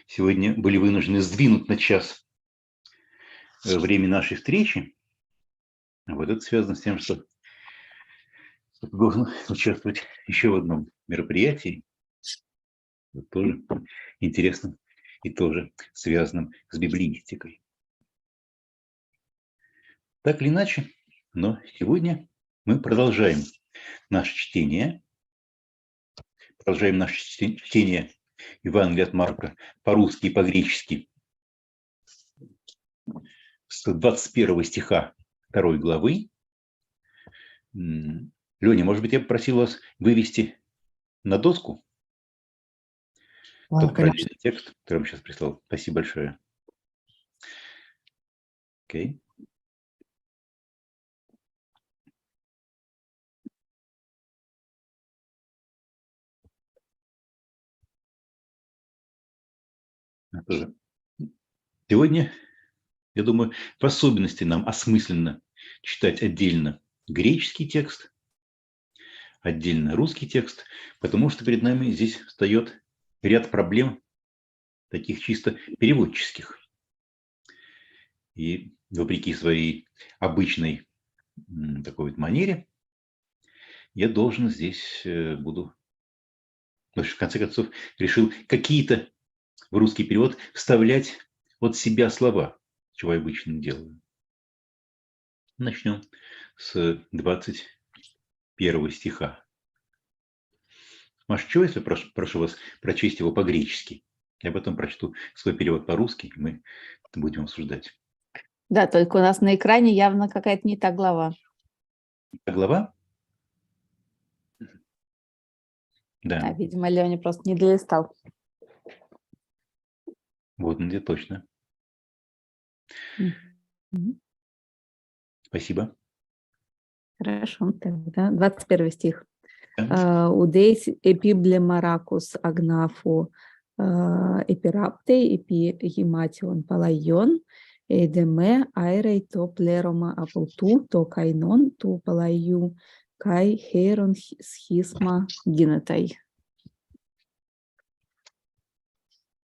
сегодня были вынуждены сдвинуть на час время нашей встречи. Вот это связано с тем, что должен участвовать еще в одном мероприятии, тоже интересном и тоже связанном с библеистикой. Так или иначе, но сегодня мы продолжаем наше чтение. Продолжаем наше чтение Евангелия от Марка по-русски и по-гречески с 21 стиха 2 главы. Леня, может быть, я попросил вас вывести на доску тот параллельный текст, который я вам сейчас прислал. Спасибо большое. Окей. Сегодня, я думаю, в особенности нам осмысленно читать отдельно греческий текст, отдельно русский текст, потому что перед нами здесь встает ряд проблем, таких чисто переводческих. И вопреки своей обычной такой вот манере, я должен здесь буду, в конце концов, решил какие-то в русский перевод вставлять от себя слова, чего я обычно делаю. Начнем с 21 стиха. Маш, если прошу вас прочесть его по-гречески, я потом прочту свой перевод по-русски, и мы будем обсуждать. Да, только у нас на экране явно какая-то не та глава. Глава? Да. Видимо, Леня просто не долистал. Вот где точно. Спасибо. Хорошо, тогда 21 стих. Да. Удейс эпиблемаракус агнафу эпираптей эпигематион палайон эдеме айрей то плерома апулту то кайнон ту палаю кай хейрон схисма гинетай.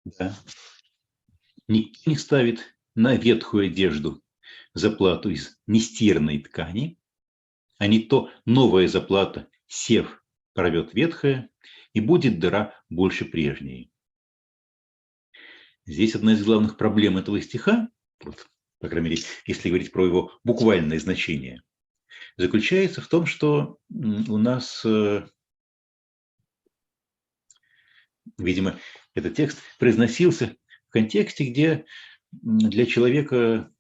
Да. Никто не ставит на ветхую одежду заплату из нестиранной ткани, а не то новая заплата, сев, порвет ветхое, и будет дыра больше прежней. Здесь одна из главных проблем этого стиха, вот, по крайней мере, если говорить про его буквальное значение, заключается в том, что у нас, видимо, этот текст произносился в контексте, где для человека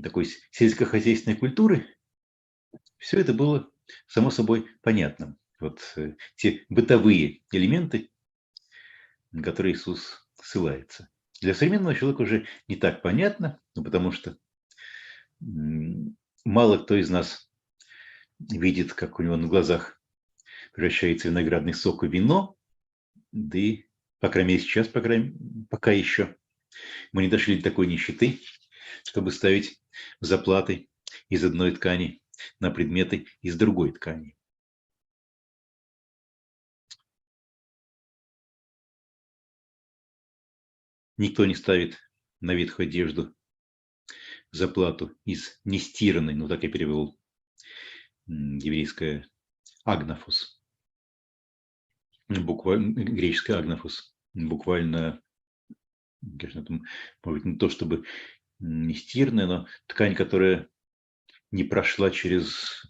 такой сельскохозяйственной культуры все это было само собой понятным. Вот те бытовые элементы, на которые Иисус ссылается. Для современного человека уже не так понятно, потому что мало кто из нас видит, как у него на глазах превращается виноградный сок и вино, да и, по крайней мере, сейчас, пока еще мы не дошли до такой нищеты, чтобы ставить заплаты из одной ткани на предметы из другой ткани. Никто не ставит на ветхую одежду заплату из нестиранной, ну так я перевел еврейское агнафус, буквально греческое агнафус, буквально, конечно, там, может быть, не то чтобы нестиранная, но ткань, которая не прошла через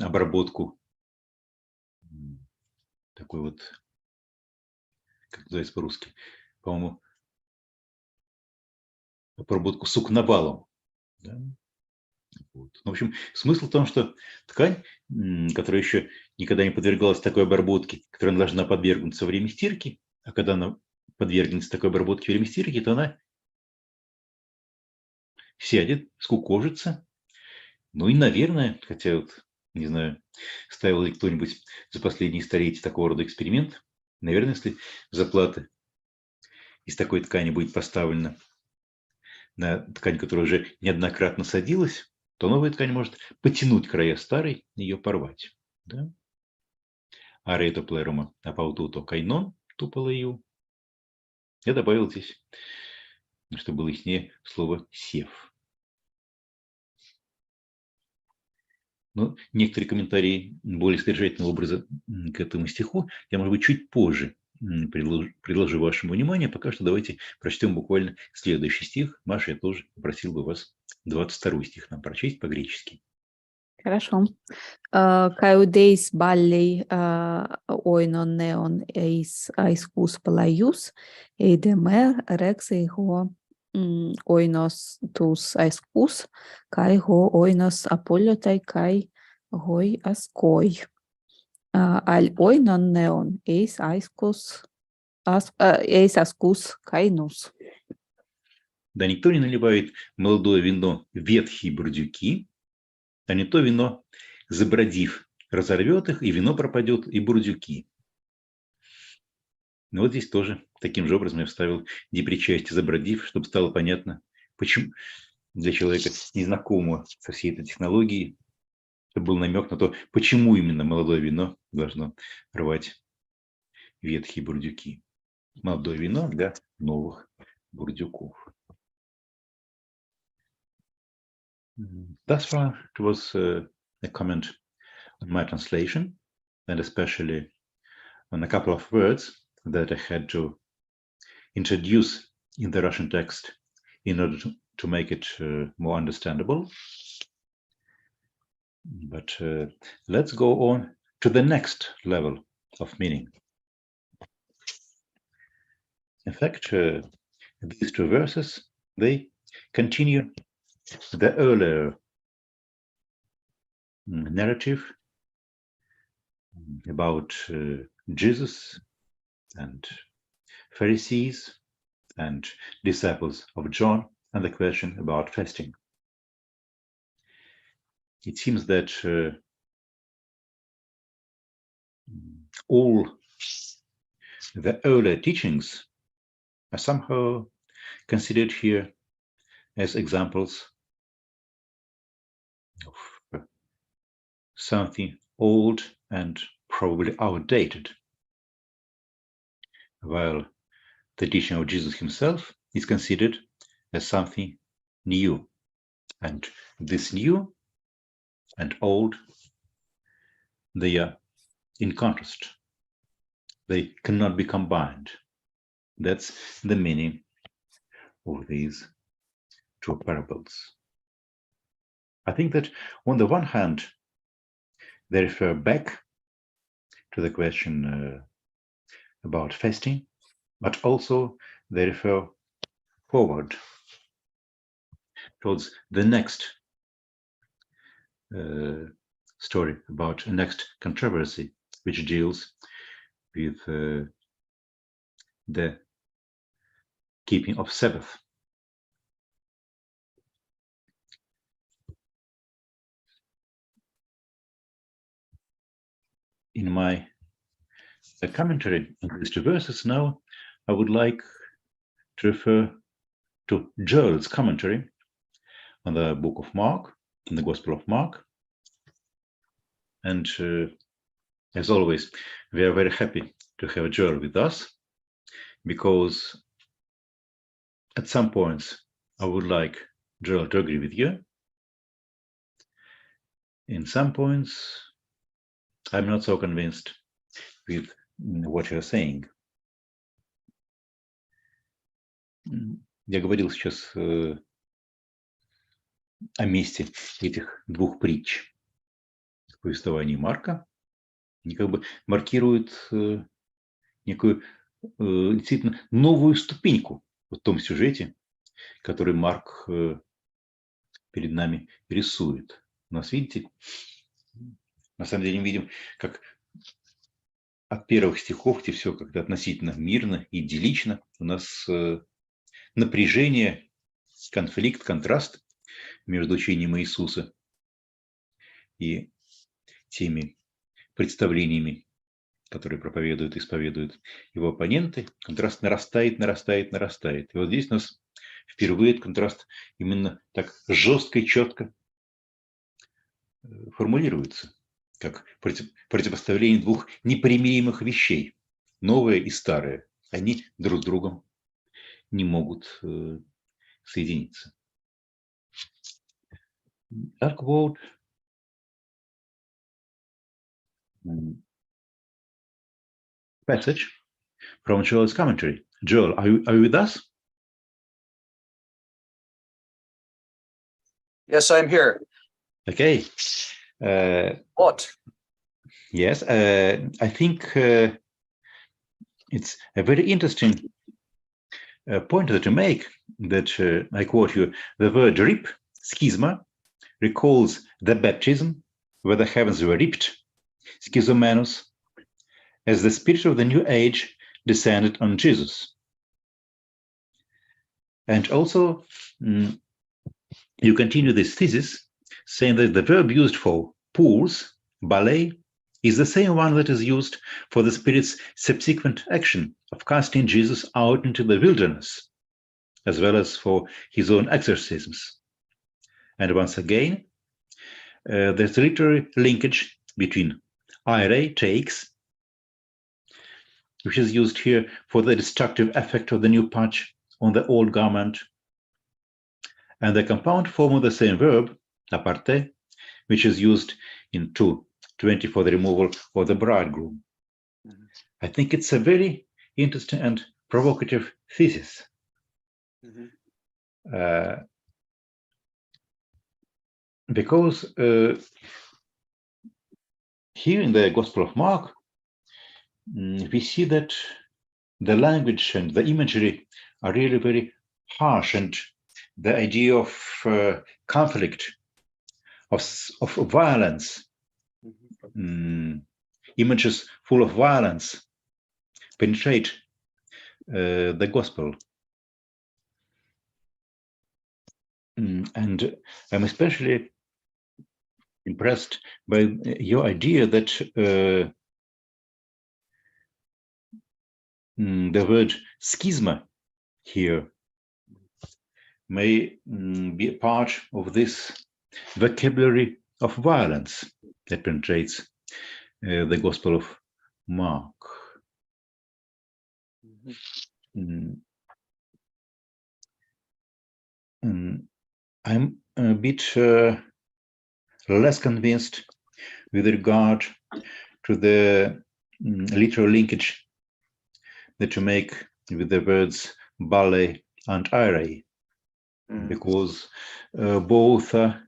обработку, такой вот, как называется по-русски, по-моему, обработку сукновалом. Да? Вот. В общем, смысл в том, что ткань, которая еще никогда не подвергалась такой обработке, которая должна подвергнуться во время стирки, а когда она подвергнется такой обработке во время стирки, то она сядет, скукожится. Ну и, наверное, хотя вот, не знаю, ставил ли кто-нибудь за последние столетия такого рода эксперимент, наверное, если заплата из такой ткани будет поставлена на ткань, которая уже неоднократно садилась, то новая ткань может потянуть края старой и ее порвать. Да? Арето плерома апаутуто кайнон, туполою. Я добавил здесь, чтобы было яснее, слово «сев». Но некоторые комментарии более содержательного образа к этому стиху я, может быть, чуть позже предложу вашему вниманию. Пока что давайте прочтем буквально следующий стих. Маша, я тоже попросил бы вас 22 стих нам прочесть по-гречески. Хорошо. Каудейс баллей ойнон неон эйс айскус палаюс эйдемер рекс эйго ойнос тус айскус кай го ойнос аполлотай кай гой аской аль ойнон неон эйс айскус эйс аскус кайнус. Да никто не наливает молодое вино в ветхие бурдюки, а не то вино, забродив, разорвет их, и вино пропадет, и бурдюки. Но вот здесь тоже таким же образом я вставил депричастие забродив, чтобы стало понятно, почему для человека, незнакомого со всей этой технологией, чтобы был намек на то, почему именно молодое вино должно рвать ветхие бурдюки. Молодое вино для новых бурдюков. Thus far, it was a comment on my translation, and especially on a couple of words that I had to introduce in the Russian text in order to make it more understandable. But let's go on to the next level of meaning. In fact, these two verses, they continue the earlier narrative about Jesus and Pharisees and disciples of John, and the question about fasting. It seems that all the earlier teachings are somehow considered here as examples of something old and probably outdated, while the teaching of Jesus himself is considered as something new. And this new and old, they are in contrast. They cannot be combined. That's the meaning of these two parables. I think that on the one hand, they refer back to the question about fasting, but also they refer forward towards the next story, about the next controversy, which deals with the keeping of Sabbath. In my commentary on these two verses now, I would like to refer to Joel's commentary on the book of Mark, in the Gospel of Mark. And as always, we are very happy to have Joel with us, because at some points I would like Joel to agree with you. In some points, I'm not so convinced with what you're saying. Я говорил сейчас о месте этих двух притч в повествовании Марка. Они как бы маркируют некую действительно новую ступеньку в том сюжете, который Марк перед нами рисует. У нас, видите, на самом деле мы видим, как от первых стихов, где все как-то относительно мирно, идиллично, у нас напряжение, конфликт, контраст между учением Иисуса и теми представлениями, которые проповедуют, исповедуют его оппоненты. Контраст нарастает, нарастает, нарастает. И вот здесь у нас впервые этот контраст именно так жестко и четко формулируется, как противопоставление двух непримиримых вещей. новое и старое, они друг с другом не могут соединиться. I'll quote passage from Joel's commentary. Joel, are you with us? Yes, I'm here. Okay. What? Yes, I think it's a very interesting point that you make, that I quote you, the word rip, schisma, recalls the baptism where the heavens were ripped, schizomenos, as the spirit of the new age descended on Jesus. And also, you continue this thesis saying that the verb used for pools, ballet, is the same one that is used for the Spirit's subsequent action of casting Jesus out into the wilderness, as well as for his own exorcisms. And once again, there's a literary linkage between ire, takes, which is used here for the destructive effect of the new patch on the old garment, and the compound form of the same verb, aparte, which is used in 2:20 for the removal of the bridegroom. Mm-hmm. I think it's a very interesting and provocative thesis. Mm-hmm. Because here in the Gospel of Mark, we see that the language and the imagery are really very harsh, and the idea of conflict, of violence, images full of violence penetrate the gospel. And I'm especially impressed by your idea that the word schisma here may be a part of this vocabulary of violence that penetrates the Gospel of Mark. I'm a bit less convinced with regard to the literal linkage that you make with the words ballet and ire, because both are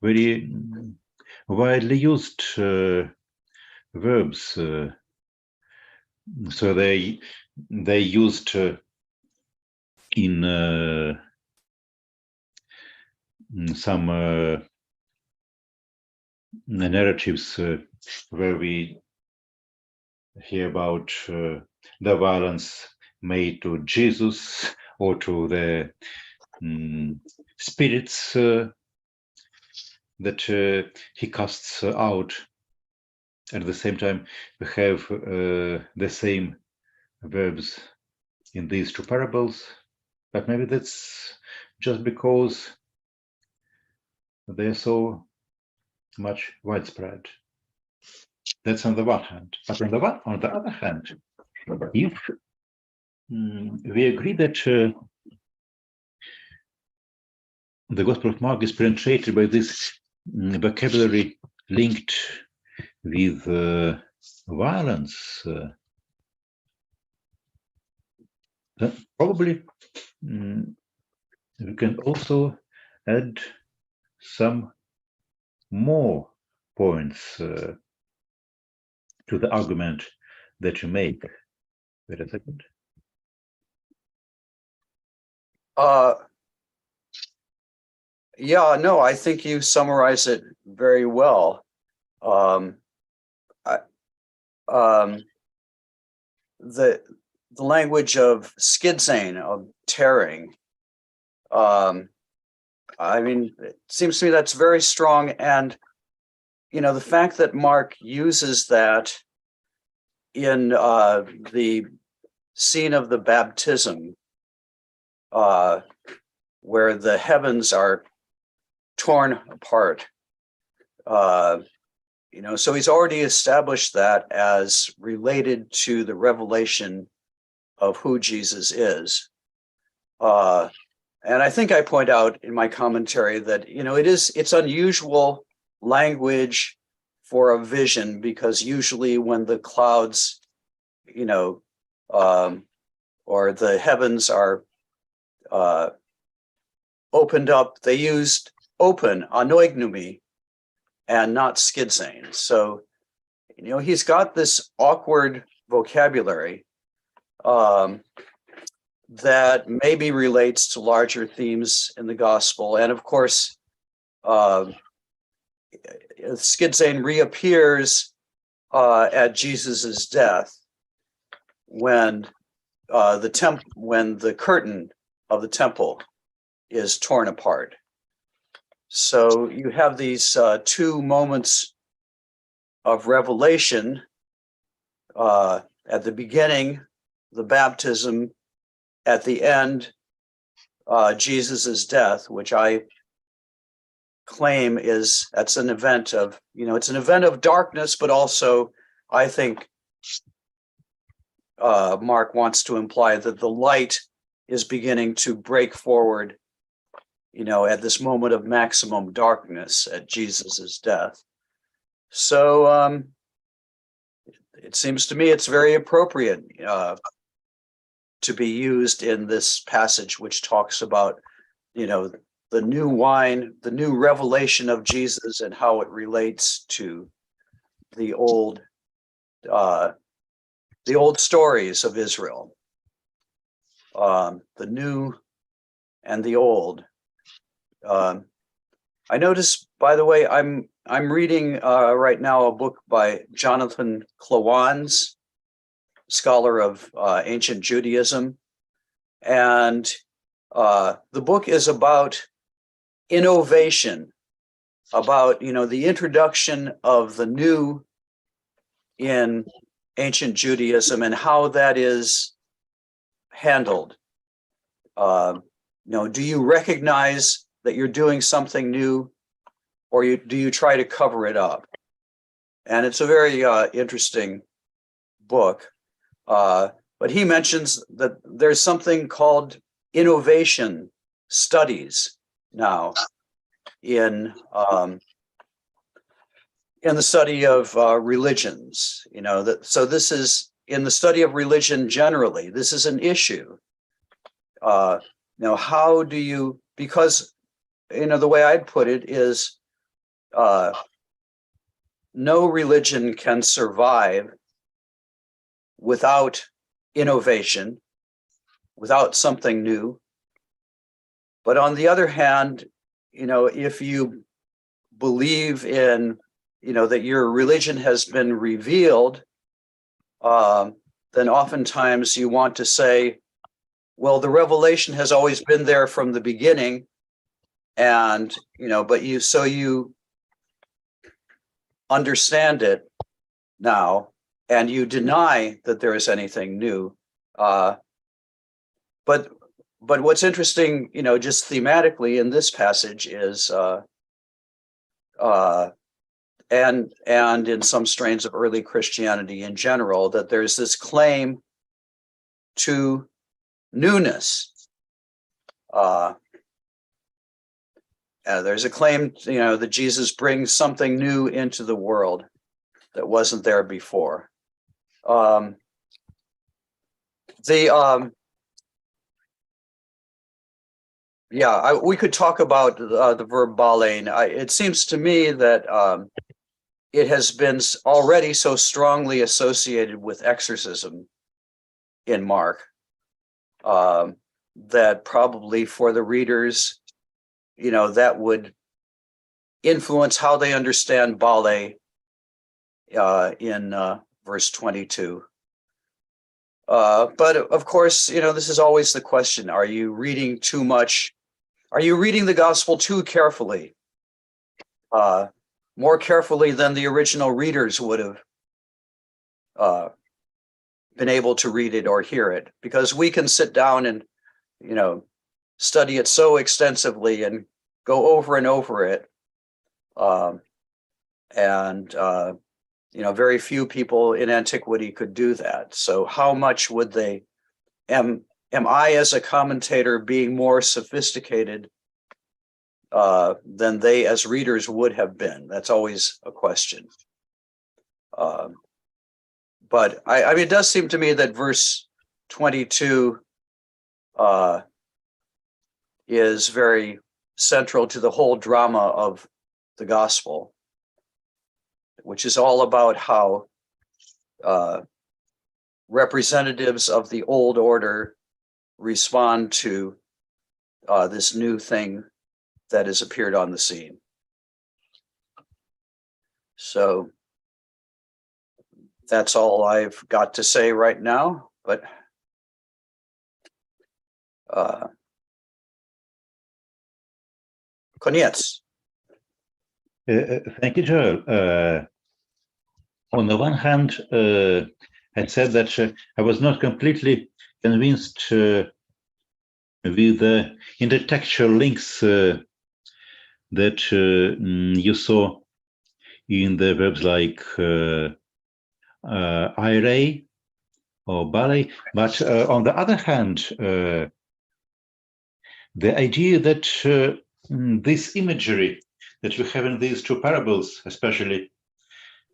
very widely used verbs. So they used in some narratives where we hear about the violence made to Jesus or to the spirits that he casts out. At the same time, we have the same verbs in these two parables, but maybe that's just because they're so much widespread. That's on the one hand. But on the other hand, if we agree that the Gospel of Mark is penetrated by this vocabulary linked with violence, then probably we can also add some more points to the argument that you make. Wait a second. Yeah, no, I think you summarize it very well. The language of skidzane, of tearing, I mean, it seems to me that's very strong. And, you know, the fact that Mark uses that in the scene of the baptism, where the heavens are torn apart, So he's already established that as related to the revelation of who Jesus is. And I think I point out in my commentary that, it's unusual language for a vision, because usually when the clouds, or the heavens are opened up, they used open, anoignumi, and not schizane. So, he's got this awkward vocabulary that maybe relates to larger themes in the gospel. And of course, schizane reappears at Jesus's death when the curtain of the temple is torn apart. So you have these two moments of revelation at the beginning, the baptism, at the end, Jesus's death, which I claim that's an event of, it's an event of darkness, but also I think Mark wants to imply that the light is beginning to break forward, at this moment of maximum darkness at Jesus's death. So it seems to me it's very appropriate to be used in this passage, which talks about, the new wine, the new revelation of Jesus, and how it relates to the old stories of Israel, the new and the old. I notice, by the way, I'm reading right now a book by Jonathan Klawans, scholar of ancient Judaism, and the book is about innovation, about the introduction of the new in ancient Judaism and how that is handled. Do you recognize that you're doing something new, or do you try to cover it up? And it's a very interesting book. But he mentions that there's something called innovation studies now in the study of religions. So this is in the study of religion generally. This is an issue. How do you? Because the way I'd put it is, no religion can survive without innovation, without something new. But on the other hand, if you believe in, that your religion has been revealed, then oftentimes you want to say, well, the revelation has always been there from the beginning, and but you understand it now, and you deny that there is anything new. But what's interesting, just thematically in this passage is, and in some strains of early Christianity in general, that there's this claim to newness. There's a claim, that Jesus brings something new into the world that wasn't there before. We could talk about the verb balein. It seems to me that it has been already so strongly associated with exorcism in Mark that probably for the readers, that would influence how they understand bale in verse 22. But of course, this is always the question: are you reading too much? Are you reading the gospel too carefully? More carefully than the original readers would have been able to read it or hear it, because we can sit down and study it so extensively and go over and over it. And, very few people in antiquity could do that. So how much would they, am I as a commentator being more sophisticated than they as readers would have been? That's always a question. But I mean, it does seem to me that verse 22 is very central to the whole drama of the gospel, which is all about how representatives of the old order respond to this new thing that has appeared on the scene. So that's all I've got to say right now, but koniec. Thank you, Joel. On the one hand, I said that I was not completely convinced with the intertextual links that you saw in the verbs like ire or ballet. But on the other hand, the idea that this imagery that we have in these two parables, especially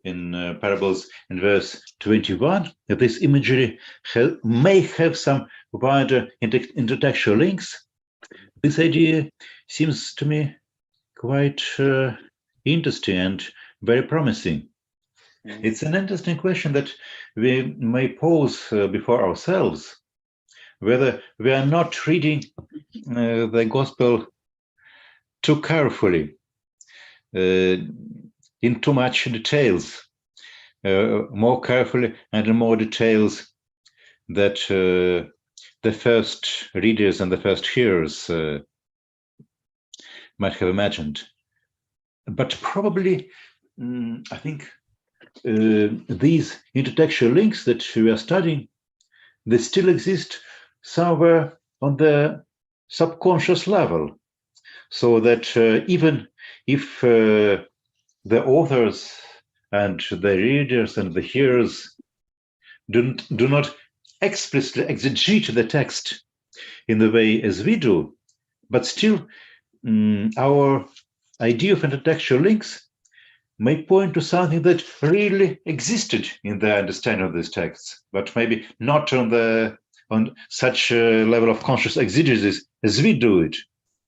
in parables in verse 21, that this imagery may have some wider intertextual links. This idea seems to me quite interesting and very promising. It's an interesting question that we may pose before ourselves, whether we are not reading the gospel too carefully, in too much details, more carefully and in more details that the first readers and the first hearers might have imagined. But probably, I think these intertextual links that we are studying, they still exist somewhere on the subconscious level, so that even if the authors and the readers and the hearers do not explicitly exegete the text in the way as we do, but still our idea of intertextual links may point to something that really existed in the understanding of these texts, but maybe not on such a level of conscious exegesis as we do it,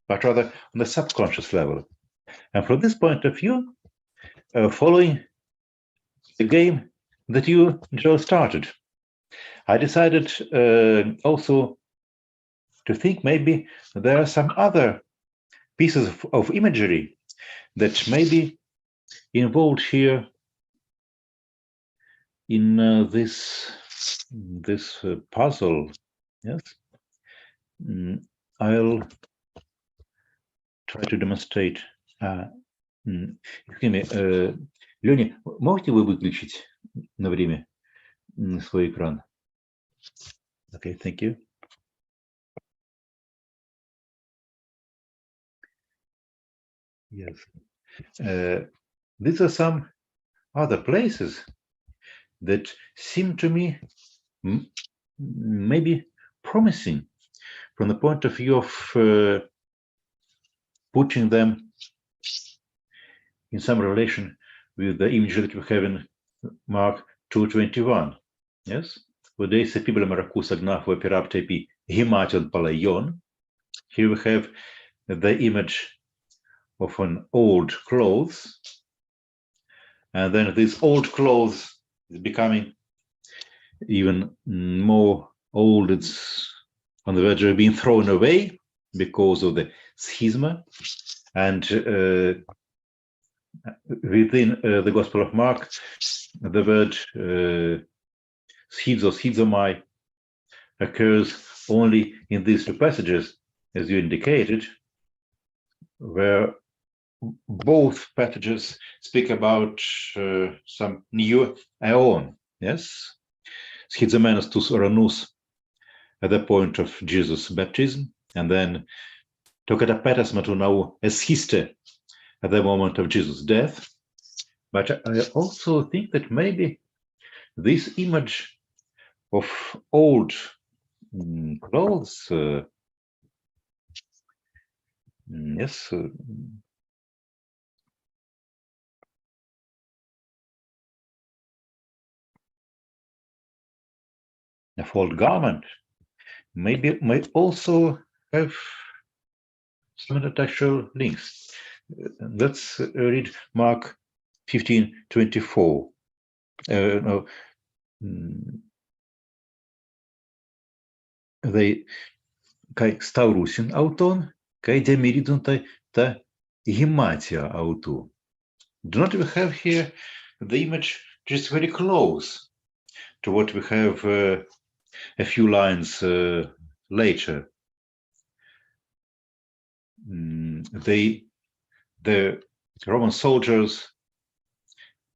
but rather on the subconscious level. And from this point of view, following the game that you, Joe, started, I decided also to think maybe there are some other pieces of imagery that may be involved here in this puzzle. Yes, I'll try to demonstrate. Excuse me, Леня, можете вы выключить на время свой экран? Okay, thank you. Yes. These are some other places that seem to me maybe promising from the point of view of putting them in some relation with the image that we have in Mark 2:21. Yes? Here we have the image of an old clothes, and then this old clothes is becoming even more old. It's on the verge of being thrown away because of the schisma. And within the Gospel of Mark, the word schizo, schizomai, occurs only in these two passages, as you indicated, where both passages speak about some new aeon, yes? Schizomenos tus oranus at the point of Jesus' baptism, and then tokatapetas matunau eschiste at the moment of Jesus' death. But I also think that maybe this image of old clothes, yes, of old garment, maybe might also have some intertextual links. Let's read Mark 15:24. No, they kai staurusin auton, kai demiridun ta himatia autu. Do not we have here the image just very close to what we have a few lines later? The Roman soldiers,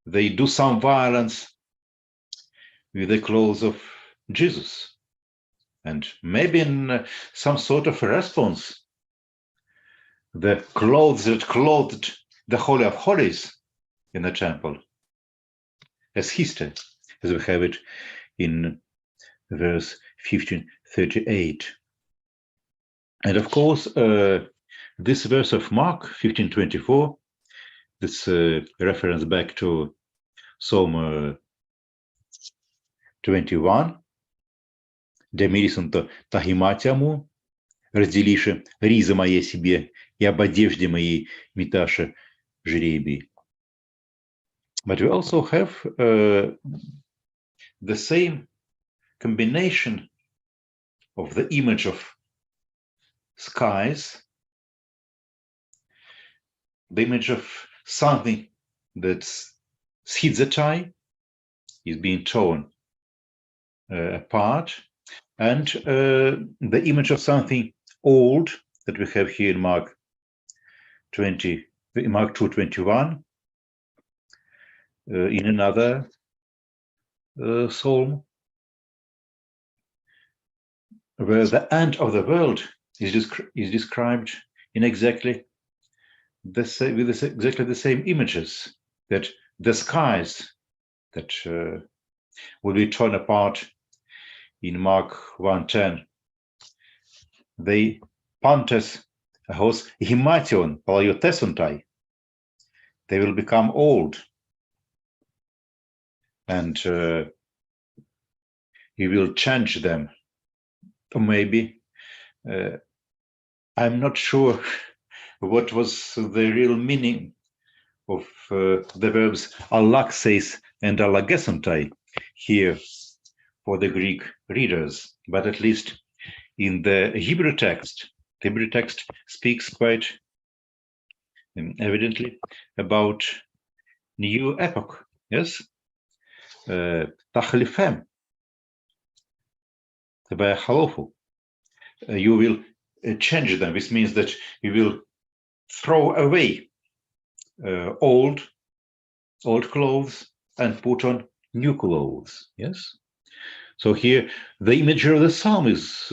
they do some violence with the clothes of Jesus, and maybe in some sort of response, the clothes that clothed the Holy of Holies in the temple, as history, as we have it in verse 15:38. And of course, this verse of Mark 15:24, this reference back to Psalm 21, «Демирисунто тахиматяму, разделише риза моей себе и об одежде моей меташе жребий». But we also have the same combination of the image of skies, the image of something that's schizotai, is being torn apart, and the image of something old that we have here in Mark 2:21, in another psalm, where the end of the world is described in exactly the same, with exactly the same images, that the skies that will be torn apart in Mark 1:10, they pantes hos himation paliotesuntai, they will become old, and he will change them. Or maybe I'm not sure what was the real meaning of the verbs allaxes and allagesontai here for the Greek readers, but at least in the Hebrew text speaks quite evidently about new epoch, yes? Tachlifem, you will change them. This means that you will throw away old clothes and put on new clothes, yes? So here the imagery of the psalm is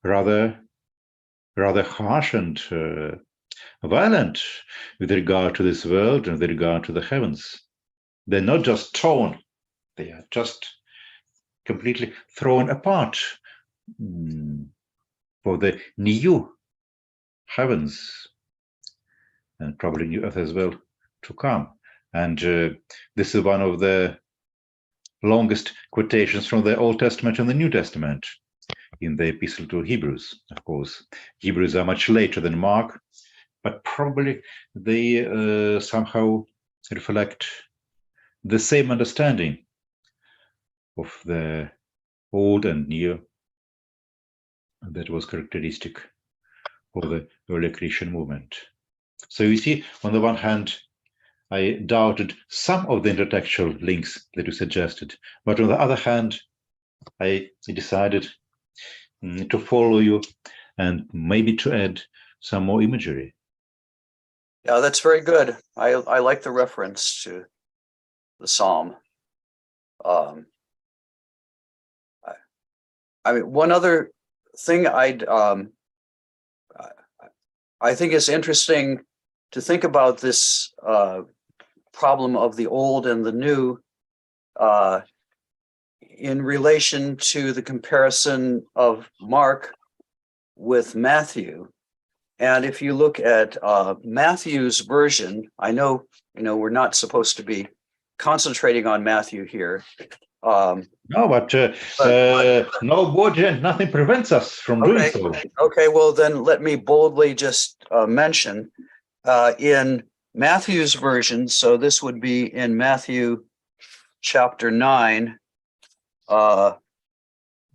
rather harsh and violent with regard to this world and with regard to the heavens. They're not just torn, they are just completely thrown apart for the new heavens and probably new earth as well to come. And this is one of the longest quotations from the Old Testament and the New Testament in the Epistle to Hebrews. Of course, Hebrews are much later than Mark, but probably they somehow reflect the same understanding of the old and new that was characteristic for the early Christian movement. So you see, on the one hand, I doubted some of the intertextual links that you suggested, but on the other hand, I decided to follow you and maybe to add some more imagery. Yeah, that's very good. I like the reference to the psalm. I mean, one other thing I think is interesting to think about this problem of the old and the new in relation to the comparison of Mark with Matthew. And if you look at Matthew's version, I know, we're not supposed to be concentrating on Matthew here. No, but no budget, nothing prevents us from doing so. Okay, well then let me boldly just mention in Matthew's version, so this would be in Matthew chapter 9,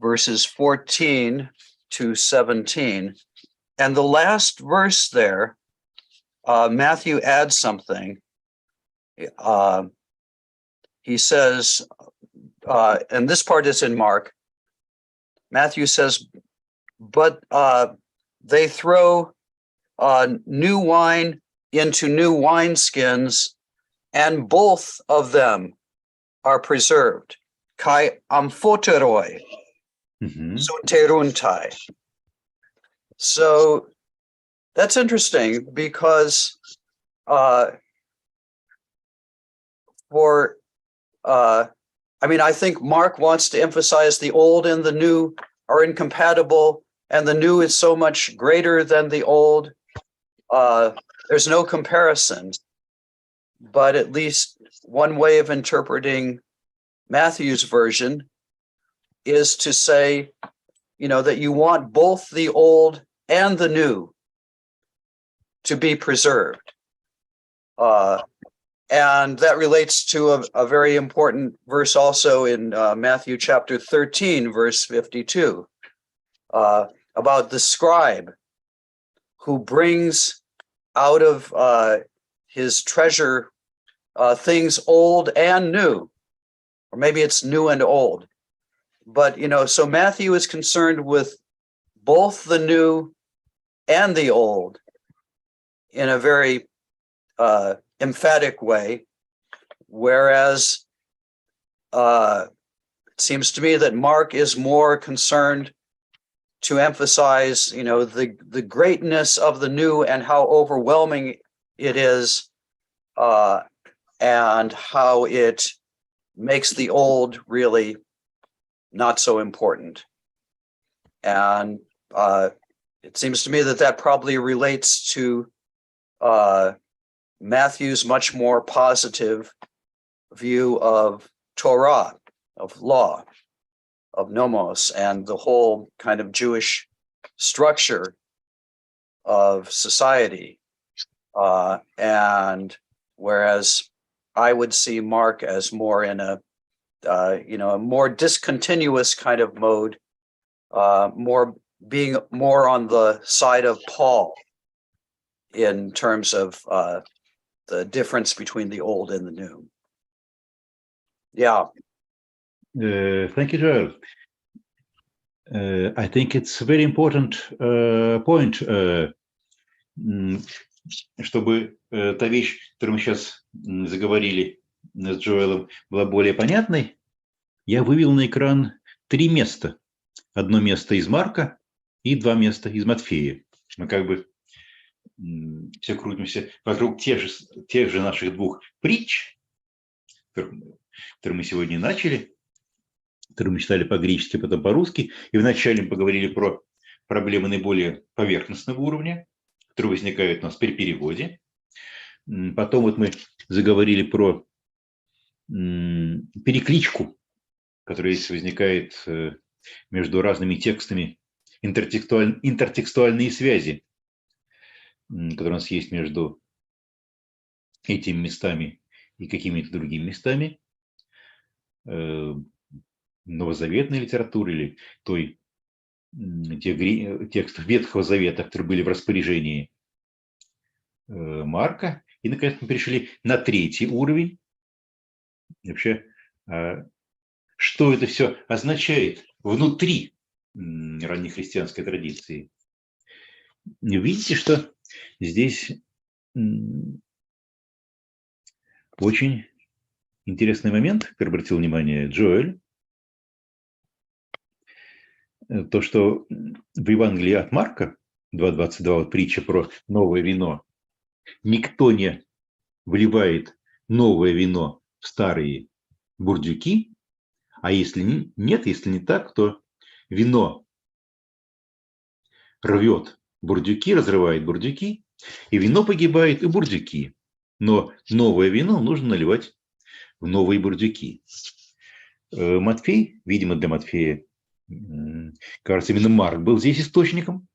verses 14 to 17. And the last verse there, Matthew adds something. He says, and this part is in Mark, Matthew says, but they throw new wine into new wineskins, and both of them are preserved. Kai amphoteroi, soteruntai. So that's interesting because I think Mark wants to emphasize the old and the new are incompatible, and the new is so much greater than the old. There's no comparison, but at least one way of interpreting Matthew's version is to say, that you want both the old and the new to be preserved. And that relates to a very important verse also in Matthew chapter 13, verse 52, about the scribe who brings out of his treasure things old and new, or maybe it's new and old. But, so Matthew is concerned with both the new and the old in a very emphatic way, whereas it seems to me that Mark is more concerned to emphasize, the greatness of the new and how overwhelming it is, and how it makes the old really not so important. And it seems to me that probably relates to Matthew's much more positive view of Torah, of law, of nomos, and the whole kind of Jewish structure of society. And whereas I would see Mark as more in a more discontinuous kind of mode, being more on the side of Paul in terms of the difference between the old and the new. Yeah. Thank you, Joel. I think it's a very important point, чтобы та вещь, которую мы сейчас заговорили с Джоэлом, была более понятной. Я вывел на экран 3 места. Одно место из Марка и 2 места из Матфея. Мы как бы все крутимся вокруг тех же наших 2 притч, которые мы сегодня начали, которые мы читали по-гречески, потом по-русски. И вначале мы поговорили про проблемы наиболее поверхностного уровня, которые возникают у нас при переводе. Потом вот мы заговорили про перекличку, которая возникает между разными текстами, интертекстуальные связи, которые у нас есть между этими местами и какими-то другими местами новозаветной литературы или тех текстов Ветхого Завета, которые были в распоряжении Марка. И, наконец, мы перешли на 3-й уровень. Вообще, что это все означает внутри раннехристианской традиции? Видите, что здесь очень интересный момент, который обратил внимание Джоэль. То, что в Евангелии от Марка 2.22, вот притча про новое вино, никто не вливает новое вино в старые бурдюки, а если нет, если не так, то вино рвет бурдюки, разрывает бурдюки, и вино погибает, и бурдюки. Но новое вино нужно наливать в новые бурдюки. Матфей, видимо, для Матфея, кажется, именно Марк был здесь источником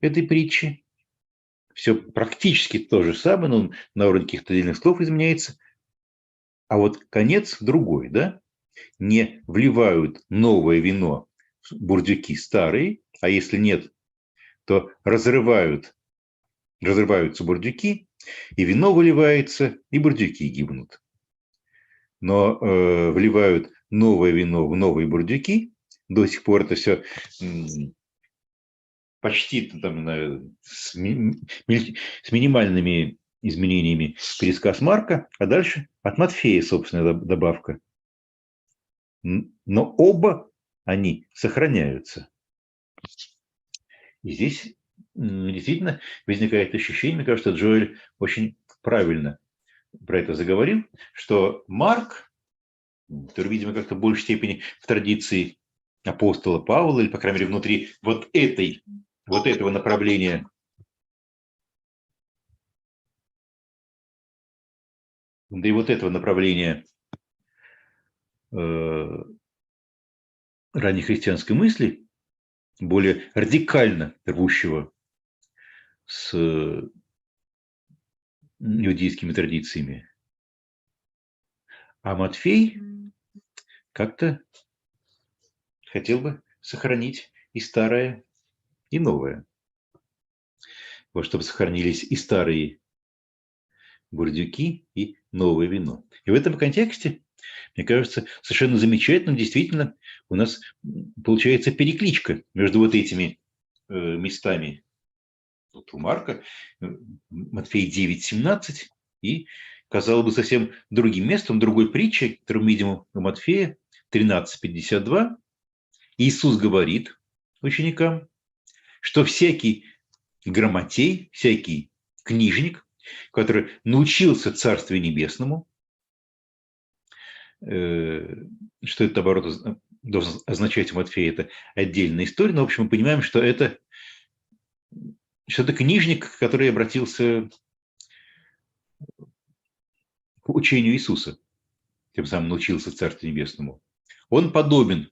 этой притчи. Все практически то же самое, но на уровне каких-то отдельных слов изменяется. А вот конец другой, да? Не вливают новое вино в бурдюки старые, а если нет, то разрываются бурдюки, и вино выливается, и бурдюки гибнут. Но вливают новое вино в новые бурдюки, до сих пор это все почти там, с минимальными изменениями пересказ Марка, а дальше от Матфея, собственно, добавка. Но оба они сохраняются. И здесь действительно возникает ощущение, мне кажется, Джоэль очень правильно про это заговорил, что Марк, который, видимо, как-то в большей степени в традиции апостола Павла, или, по крайней мере, внутри вот этого направления ранней христианской мысли, более радикально рвущего с иудейскими традициями. А Матфей как-то хотел бы сохранить и старое, и новое. Вот чтобы сохранились и старые бурдюки, и новое вино. И в этом контексте, мне кажется, совершенно замечательно, действительно, у нас получается перекличка между вот этими местами. Вот у Марка, Матфея 9:17, и, казалось бы, совсем другим местом, другой притчей, которую мы видим у Матфея, 13:52. Иисус говорит ученикам, что всякий грамотей, всякий книжник, который научился Царствию Небесному, что это, наоборот, должен означать у Матфея, это отдельная история, но, в общем, мы понимаем, что это книжник, который обратился к учению Иисуса, тем самым научился Царству Небесному. Он подобен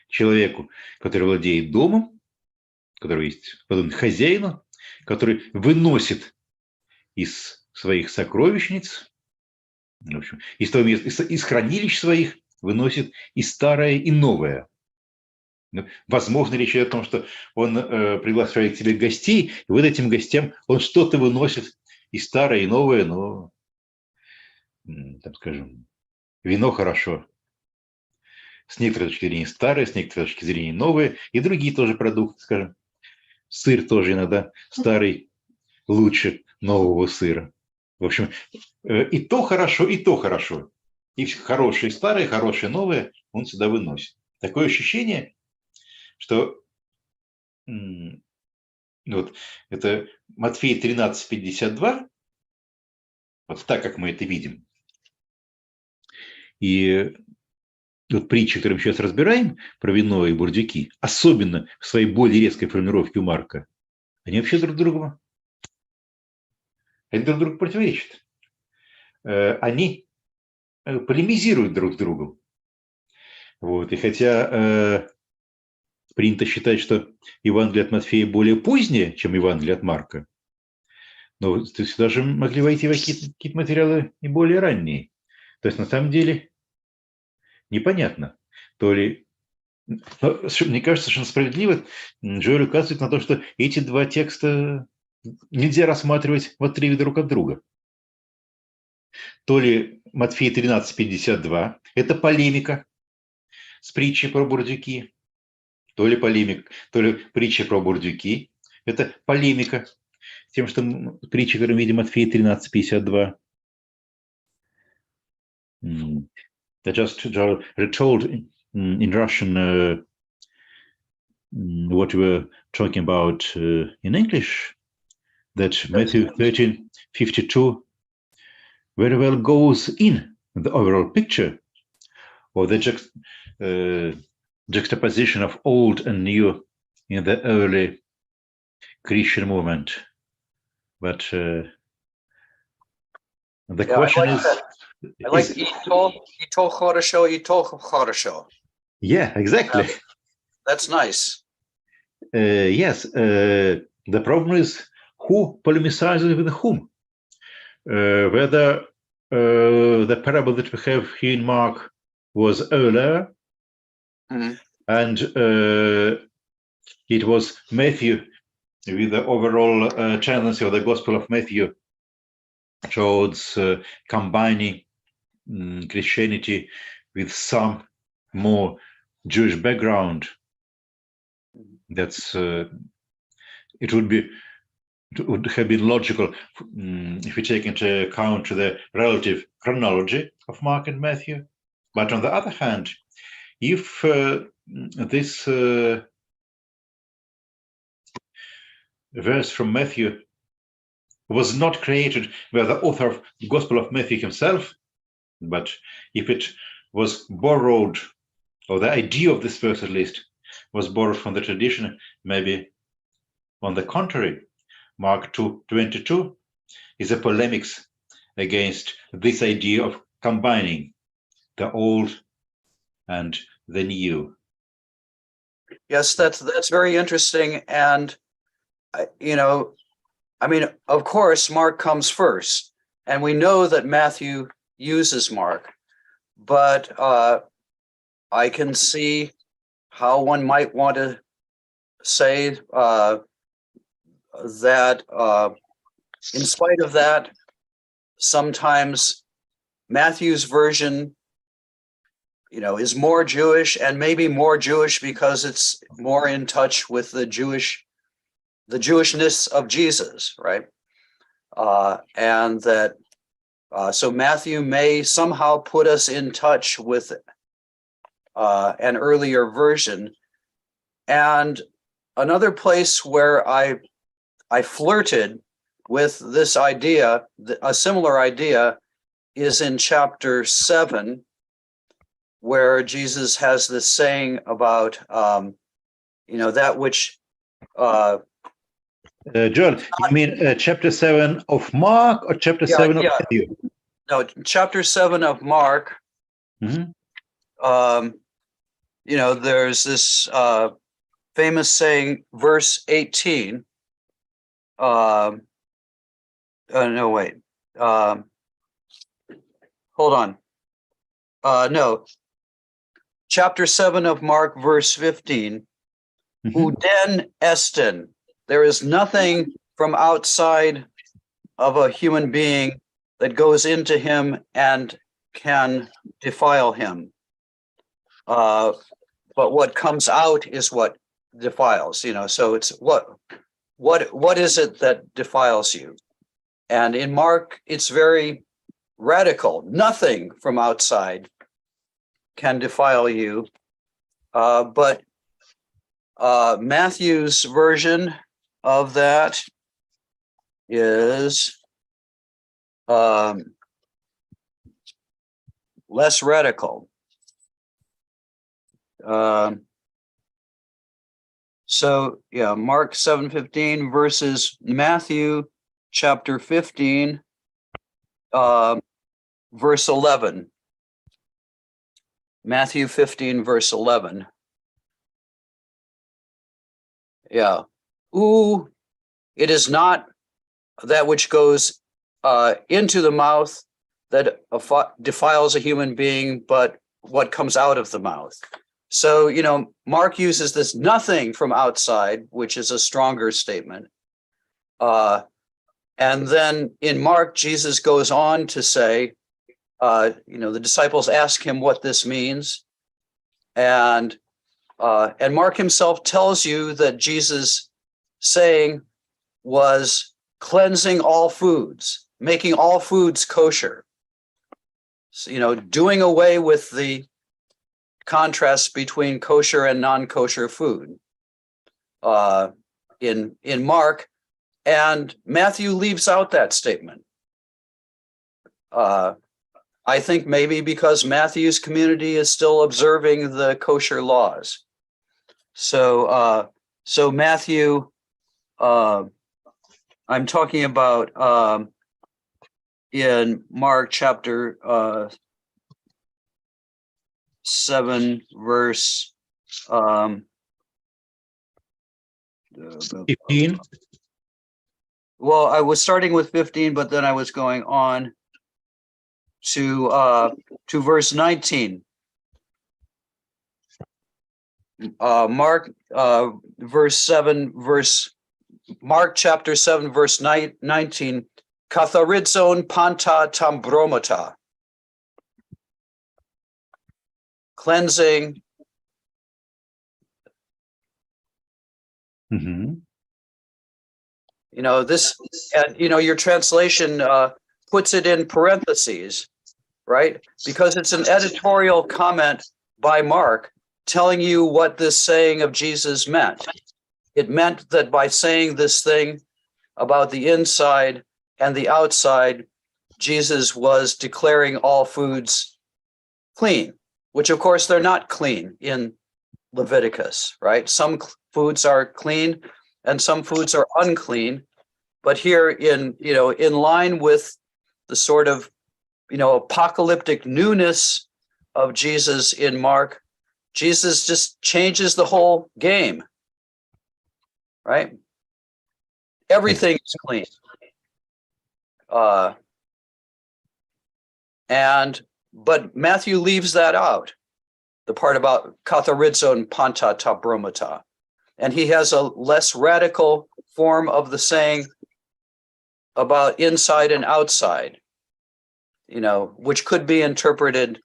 человеку, который владеет домом, который есть подобен хозяину, который выносит из своих сокровищниц, в общем, из хранилищ своих выносит и старое, и новое. Возможно, речь идет о том, что он приглашает к себе гостей, и вот этим гостям он что-то выносит и старое, и новое, но, так скажем, вино хорошо. С некоторой точки зрения старое, с некоторой точки зрения новое, и другие тоже продукты, скажем. Сыр тоже иногда старый лучше нового сыра. В общем, и то хорошо, и то хорошо. И хорошее старое, хорошее новое он сюда выносит. Такое ощущение, что вот это Матфея 13:52, вот так, как мы это видим. И вот притчи, которые мы сейчас разбираем, про вино и бурдюки, особенно в своей более резкой формулировке у Марка, они вообще друг другу противоречат. Они полемизируют друг с другом. Вот. И хотя принято считать, что Евангелие от Матфея более позднее, чем Евангелие от Марка, но сюда же могли войти какие-то материалы и более ранние. То есть на самом деле непонятно, то ли... Но, мне кажется, совершенно справедливо Джоэль указывает на то, что эти два текста нельзя рассматривать в отрыве друг от друга. То ли Матфея 13:52 – это полемика с притчей про бурдюки, то ли притча про бурдюки – это полемика с тем, что притча, которую мы видим, Матфея 13:52. I just retold in Russian what we were talking about in English. that Matthew 13:52 very well goes in the overall picture of the juxtaposition of old and new in the early Christian movement. But the question is... I like ito хорошо. Yeah, exactly. That's nice. Yes, the problem is who polemicizes with whom. Whether the parable that we have here in Mark was earlier, and it was Matthew with the overall tendency of the Gospel of Matthew towards combining Christianity with some more Jewish background. That's it would have been logical if we take into account the relative chronology of Mark and Matthew. But on the other hand, if this verse from Matthew was not created by the author of the Gospel of Matthew himself, but if it was borrowed, or the idea of this verse at least, was borrowed from the tradition, maybe on the contrary, Mark 2:22 is a polemics against this idea of combining the old and the new. Yes, that's very interesting. And, I mean, of course, Mark comes first, and we know that Matthew uses Mark, but I can see how one might want to say that in spite of that, sometimes Matthew's version, is more Jewish, and maybe more Jewish because it's more in touch with the Jewishness of Jesus, right? And that so Matthew may somehow put us in touch with an earlier version. And another place where I flirted with this idea, a similar idea, is in chapter 7, where Jesus has this saying about, that which... John, you mean chapter 7 of Mark or chapter 7 of Matthew? No, chapter 7 of Mark. There's this famous saying, verse 18. No, wait. Hold on. No. Chapter 7 of Mark, verse 15. Uden esten. There is nothing from outside of a human being that goes into him and can defile him. But what comes out is what defiles, so it's what is it that defiles you? And in Mark, it's very radical. Nothing from outside can defile you. But Matthew's version of that is less radical. Mark 7:15 versus Matthew chapter 15, verse 11. Matthew 15, verse 11. Yeah. Ooh, it is not that which goes into the mouth that defiles a human being, but what comes out of the mouth. So, Mark uses this nothing from outside, which is a stronger statement. And then in Mark, Jesus goes on to say, the disciples ask him what this means. And Mark himself tells you that Jesus' saying was cleansing all foods, making all foods kosher. So, doing away with the contrast between kosher and non-kosher food. In Mark, And Matthew leaves out that statement. I think maybe because Matthew's community is still observing the kosher laws. So Matthew, I'm talking about in Mark chapter 7, verse 15. Well, I was starting with 15, but then I was going on to verse 19. Mark Mark chapter 7, verse 19. Katharidzon panta tambromata. Cleansing. Mm-hmm. You know, this, and you know, your translation puts it in parentheses, right? Because it's an editorial comment by Mark telling you what this saying of Jesus meant. It meant that by saying this thing about the inside and the outside, Jesus was declaring all foods clean, which of course they're not clean in Leviticus, right? Some foods are clean and some foods are unclean. But here in line with the sort of, apocalyptic newness of Jesus in Mark, Jesus just changes the whole game, right? Everything is clean. But Matthew leaves that out, the part about katharidzon panta tabromata. And he has a less radical form of the saying about inside and outside, which could be interpreted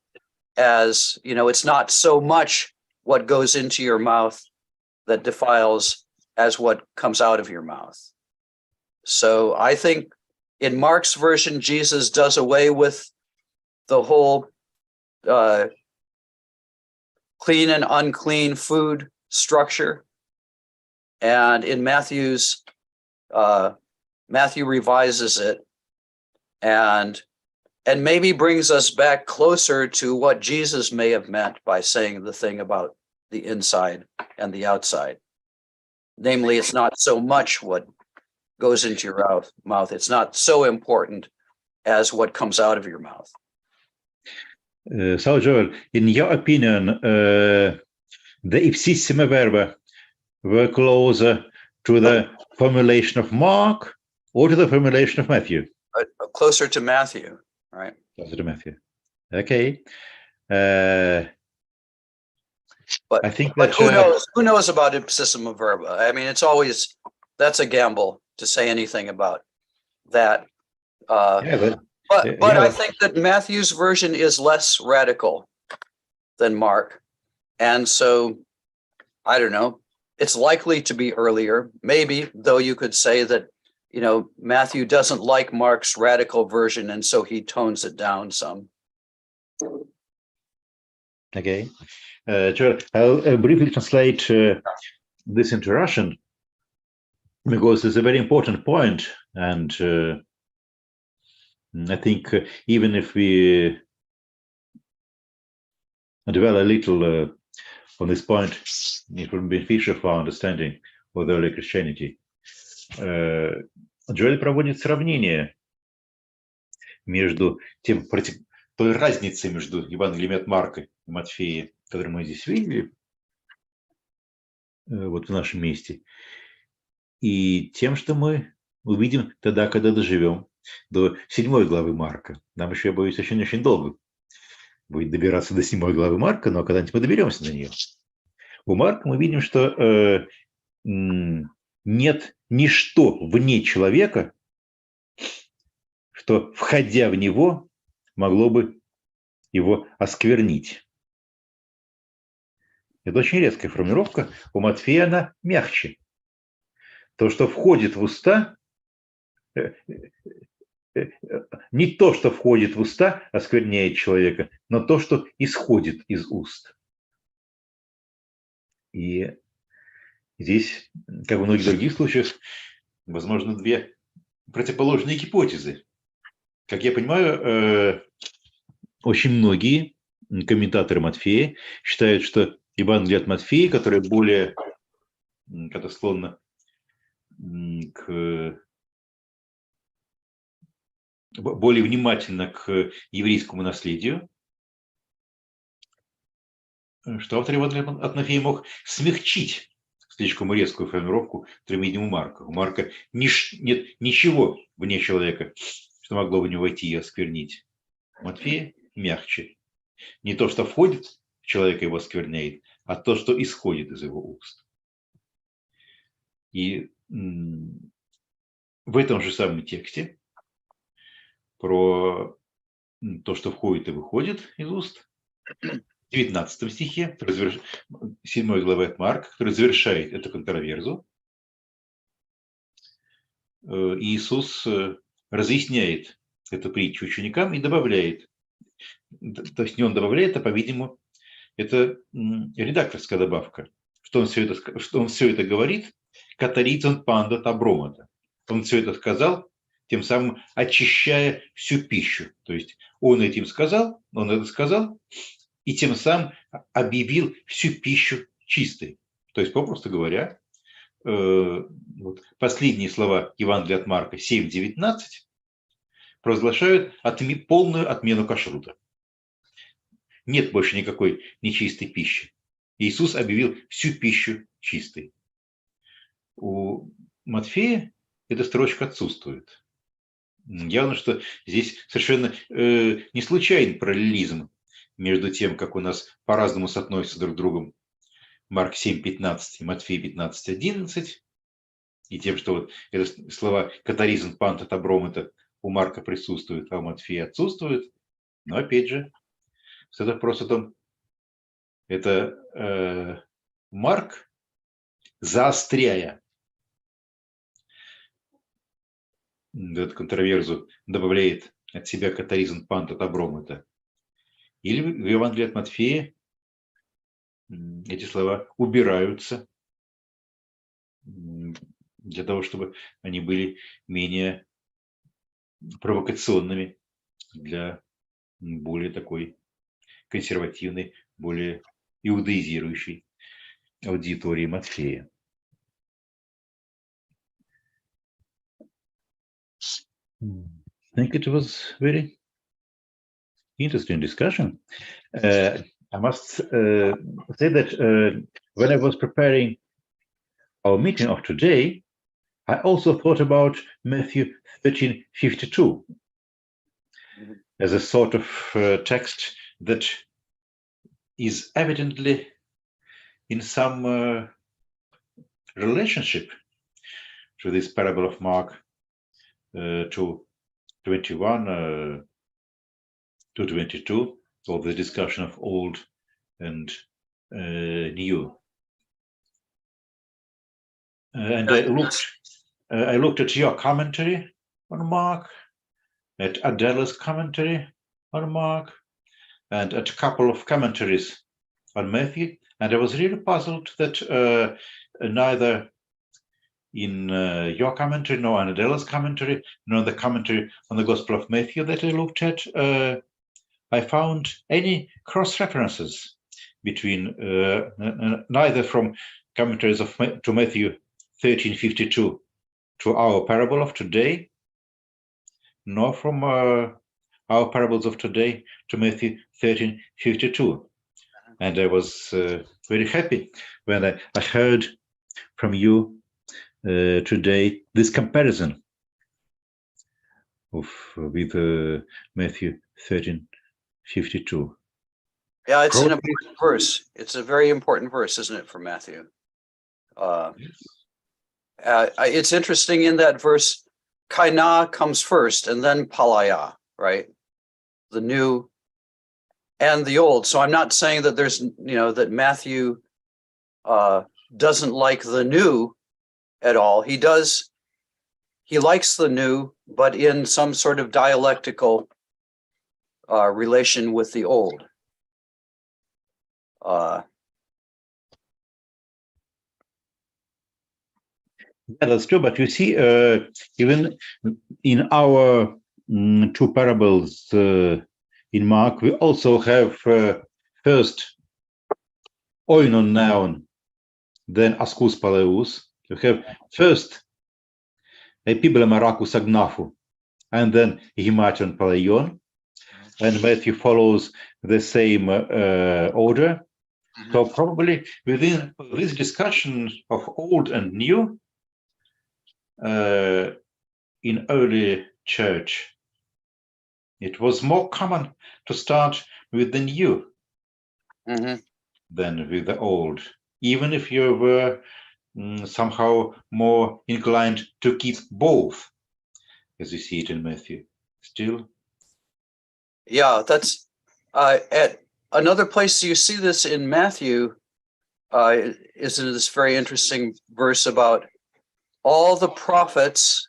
as, it's not so much what goes into your mouth that defiles as what comes out of your mouth. So I think in Mark's version, Jesus does away with the whole clean and unclean food structure. And in Matthew's, Matthew revises it and maybe brings us back closer to what Jesus may have meant by saying the thing about the inside and the outside. Namely, it's not so much what goes into your mouth. It's not so important as what comes out of your mouth. So, Joel, in your opinion, the ipsissima verba were closer to the formulation of Mark or to the formulation of Matthew? Closer to Matthew, right? Closer to Matthew. Okay. But I think but that who knows about ipsissima verba? I mean, that's a gamble to say anything about that. But I think that Matthew's version is less radical than Mark. And so, I don't know, it's likely to be earlier, maybe, though you could say that, Matthew doesn't like Mark's radical version, and so he tones it down some. Okay. I'll briefly translate this into Russian, because it's a very important point, and I think even if we dwell a little on this point, it will be beneficial for our understanding of the early Christianity. Джоэль проводит сравнение между той разницей между Евангелием от Марка и Матфея, которую мы здесь видели, вот в нашем месте, и тем, что мы увидим тогда, когда доживем до 7 главы Марка. Нам еще, я боюсь, очень-очень долго будет добираться до 7 главы Марка, но когда-нибудь мы доберемся до нее. У Марка мы видим, что нет ничто вне человека, что, входя в него, могло бы его осквернить. Это очень резкая формулировка. У Матфея она мягче. То, что входит в уста, не то, что входит в уста, оскверняет человека, но то, что исходит из уст. И здесь, как в многих других случаях, возможно, две противоположные гипотезы. Как я понимаю, очень многие комментаторы Матфея считают, что Евангелие от Матфея, которое более склонно более внимательно к еврейскому наследию, что автор Евангелия от Матфея мог смягчить слишком резкую формулировку, которую мы видим у Марка. У Марка нет ничего вне человека, что могло в него войти и осквернить. У Матфея мягче. Не то, что входит в человека, его оскверняет, а то, что исходит из его уст. И в этом же самом тексте про то, что входит и выходит из уст, в 19 стихе, 7 главы от Марка, который завершает эту контроверзу, Иисус разъясняет эту притчу ученикам и добавляет, то есть не он добавляет, а, по-видимому, это редакторская добавка, что он все это говорит, катарицон панда табромата. Он все это сказал, тем самым очищая всю пищу. То есть он это сказал, и тем самым объявил всю пищу чистой. То есть, попросту говоря, последние слова Евангелия от Марка 7:19 провозглашают полную отмену кашрута. Нет больше никакой нечистой пищи. Иисус объявил всю пищу чистой. У Матфея эта строчка отсутствует. Явно, что здесь совершенно не случайный параллелизм между тем, как у нас по-разному соотносятся друг с другом Марк 7:15 и Матфей 15:11, и тем, что вот это слова катаризм, панта, табром, это у Марка присутствует, а у Матфея отсутствует. Но опять же, это просто о том, это Марк, заостряя эту контроверзу, добавляет от себя катаризм, панта, табром, это. Или в Евангелии от Матфея эти слова убираются для того, чтобы они были менее провокационными для более такой консервативной, более иудаизирующей аудитории Матфея. I think it was very interesting discussion. I must say that when I was preparing our meeting of today, I also thought about Matthew 13:52 as a sort of text that is evidently in some relationship to this parable of Mark 2:21 to 22, or the discussion of old and new. And I looked at your commentary on Mark, at Adela's commentary on Mark, and at a couple of commentaries on Matthew, and I was really puzzled that neither in your commentary, nor in Adela's commentary, nor in the commentary on the Gospel of Matthew that I looked at, I found any cross-references between neither from commentaries to Matthew 13:52 to our parable of today, nor from our parables of today to Matthew 13:52. And I was very happy when I heard from you today this comparison with Matthew 13:52. Yeah, it's an important verse. It's a very important verse, isn't it, for Matthew? It's interesting in that verse, kaina comes first and then palaya, right? The new and the old. So I'm not saying that there's, that Matthew doesn't like the new at all. He does. He likes the new, but in some sort of dialectical relation with the old. Yeah, that's true. But you see, even in our two parables in Mark, we also have first oinon noun, then askus paleus. You have first epiblema agnafu, and then himation paleion. And Matthew follows the same order. So probably within this discussion of old and new in early church, it was more common to start with the new than with the old, even if you were somehow more inclined to keep both, as you see it in Matthew. Still. Yeah, that's at another place you see this in Matthew is in this very interesting verse about all the prophets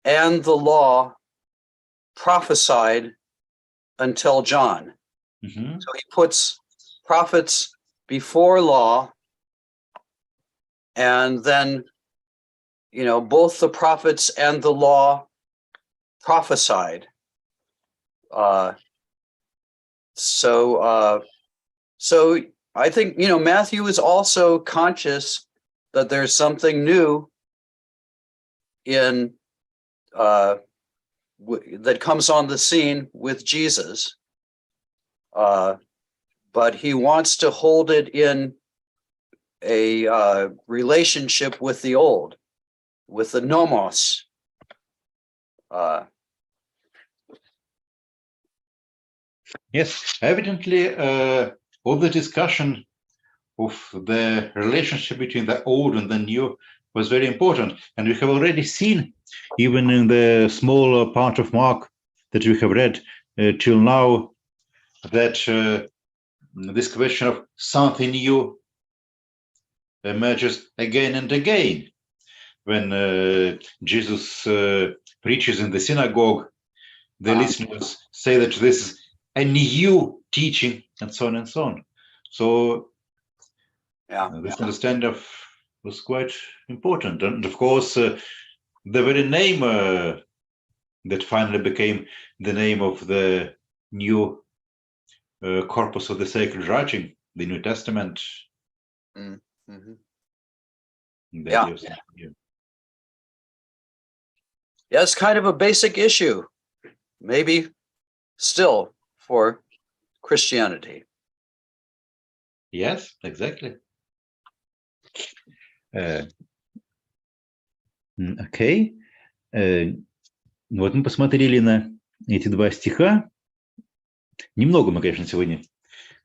and the law prophesied until John. So he puts prophets before law, and then, you know, both the prophets and the law prophesied. So I think, you know, Matthew is also conscious that there's something new in that comes on the scene with Jesus, but he wants to hold it in a relationship with the old, with the nomos. Yes, evidently, all the discussion of the relationship between the old and the new was very important. And we have already seen, even in the small part of Mark that we have read till now, that this question of something new emerges again and again. When Jesus preaches in the synagogue, the listeners say that this is a new teaching, and so on and so on. So this understanding was quite important. And of course, the very name that finally became the name of the new corpus of the sacred writing, the New Testament. Yeah, it's kind of a basic issue, maybe still, for Christianity. Yes, exactly. Окей. Вот мы посмотрели на эти два стиха. Немного мы, конечно, сегодня,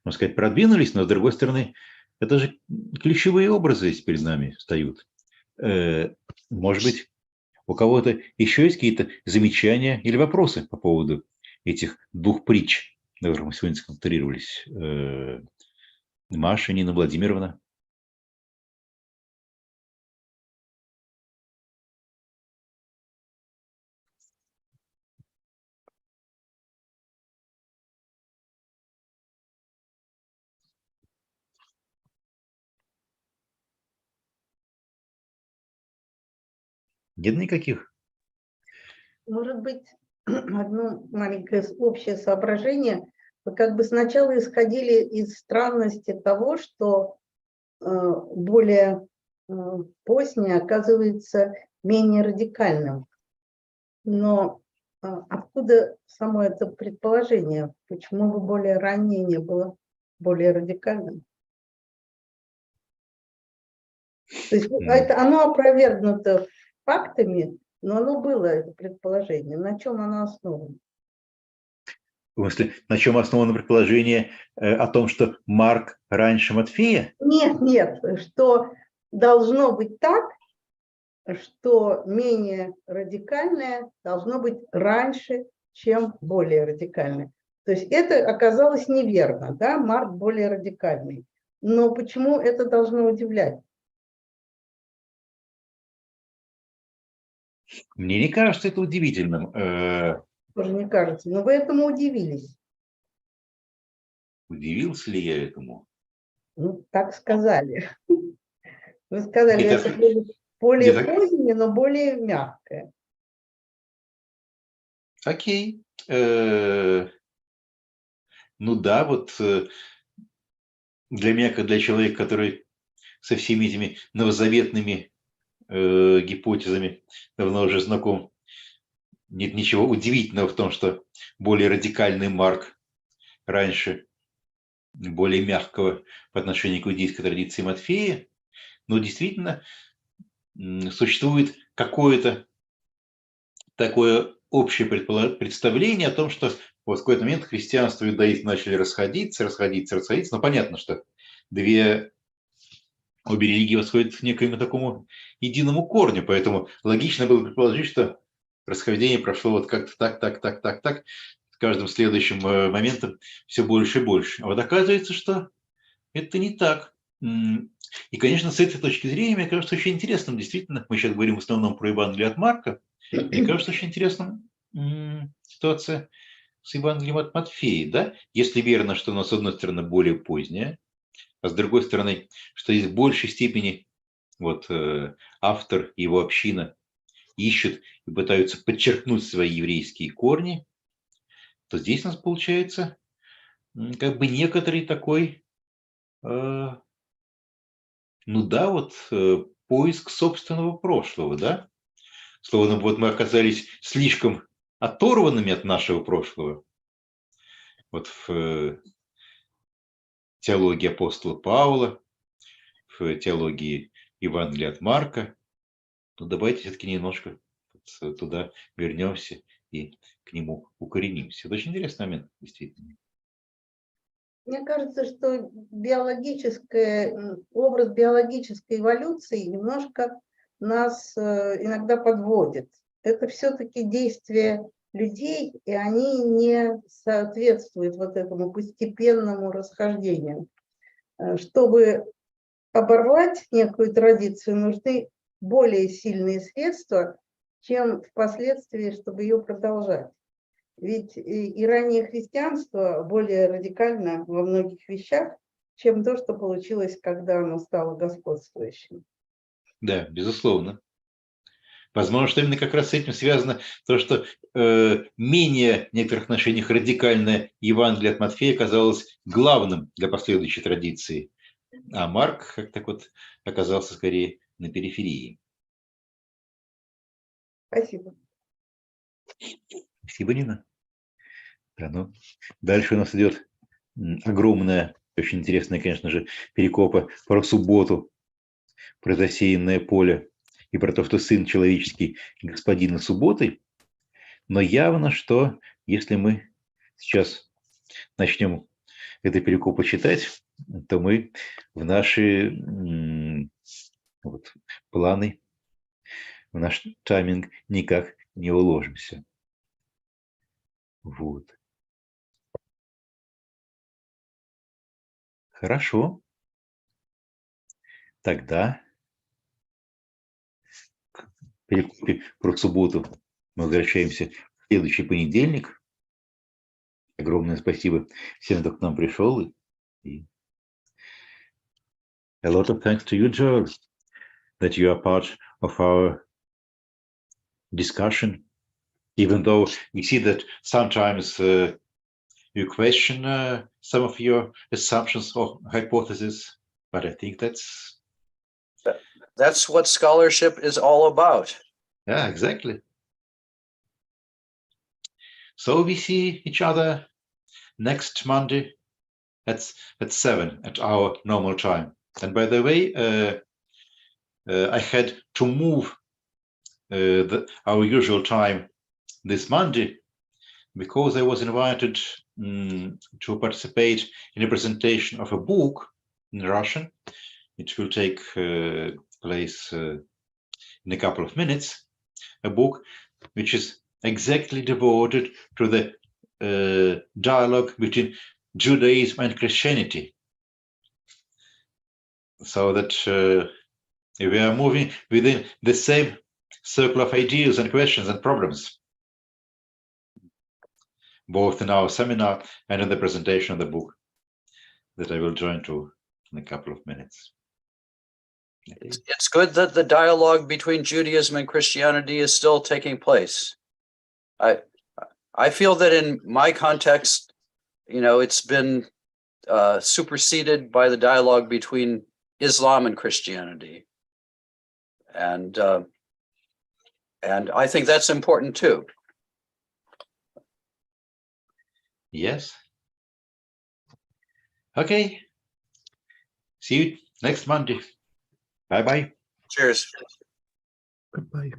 можно сказать, продвинулись, но, с другой стороны, это же ключевые образы здесь перед нами встают. Может быть, у кого-то еще есть какие-то замечания или вопросы по поводу этих двух притч, на которых мы сегодня сконцентрировались? Маша, Нина Владимировна. Нет никаких? Может быть, одно маленькое общее соображение. Вы как бы сначала исходили из странности того, что более позднее оказывается менее радикальным. Но откуда само это предположение? Почему бы более раннее не было более радикальным? То есть оно опровергнуто фактами, но оно было, это предположение. На чем оно основано? В смысле, на чем основано предположение о том, что Марк раньше Матфея? Нет, что должно быть так, что менее радикальное должно быть раньше, чем более радикальное. То есть это оказалось неверно, да, Марк более радикальный. Но почему это должно удивлять? Мне не кажется это удивительным. Тоже не кажется, но вы этому удивились. Удивился ли я этому? Ну, так сказали. Вы сказали, это более Где-то- позднее, но более мягкое. Окей. Ну да, вот для меня, как для человека, который со всеми этими новозаветными гипотезами давно уже знаком, нет ничего удивительного в том, что более радикальный Марк раньше более мягкого по отношению к иудейской традиции Матфея, но действительно существует какое-то такое общее представление о том, что вот в какой-то момент христианство и иудаизм начали расходиться. Но понятно, что обе религии восходят к некоему такому единому корню, поэтому логично было предположить, что расхождение прошло вот как-то так, с каждым следующим моментом все больше и больше. А вот оказывается, что это не так. И, конечно, с этой точки зрения, мне кажется, очень интересным, действительно, мы сейчас говорим в основном про Евангелие от Марка, мне кажется, очень интересным ситуация с Евангелием от Матфея, да? Если верно, что оно, с одной стороны, более позднее, а с другой стороны, что есть в большей степени вот автор и его община ищут и пытаются подчеркнуть свои еврейские корни, то здесь у нас получается как бы некоторый такой, ну да, вот поиск собственного прошлого, да? Словно вот мы оказались слишком оторванными от нашего прошлого. Вот в теологии апостола Павла, в теологии Евангелия от Марка. Ну, давайте все-таки немножко туда вернемся и к нему укоренимся. Это очень интересный момент, действительно. Мне кажется, что образ биологической эволюции немножко нас иногда подводит. Это все-таки действия людей, и они не соответствуют вот этому постепенному расхождению. Чтобы оборвать некую традицию, нужны более сильные средства, чем впоследствии, чтобы ее продолжать. Ведь и раннее христианство более радикально во многих вещах, чем то, что получилось, когда оно стало господствующим. Да, безусловно. Возможно, что именно как раз с этим связано то, что менее в некоторых отношениях радикальное Евангелие от Матфея оказалось главным для последующей традиции, а Марк как так вот оказался скорее на периферии. Спасибо. Спасибо, Нина. Да, ну, дальше у нас идет огромная, очень интересная, конечно же, перекопа про субботу, про засеянное поле и про то, что Сын Человеческий господин субботы. Но явно, что если мы сейчас начнем это перекопа читать, то мы в наши вот, планы, в наш тайминг никак не уложимся. Вот. Хорошо. Тогда к перекопе про субботу мы возвращаемся в следующий понедельник. Огромное спасибо всем, кто к нам пришел. И a lot of thanks to you, Joel, that you are part of our discussion, even though we see that sometimes you question some of your assumptions or hypotheses, but I think that's what scholarship is all about. yeah, exactly. So we see each other next Monday at 7 at our normal time. And by the way, I had to move our usual time this Monday because I was invited to participate in a presentation of a book in Russian. It will take place in a couple of minutes. A book which is exactly devoted to the dialogue between Judaism and Christianity. So that we are moving within the same circle of ideas and questions and problems, both in our seminar and in the presentation of the book that I will join to in a couple of minutes. It's good that the dialogue between Judaism and Christianity is still taking place. I feel that in my context, it's been superseded by the dialogue between Islam and Christianity. And I think that's important too. Yes. Okay. See you next Monday. Bye-bye. Cheers. Goodbye.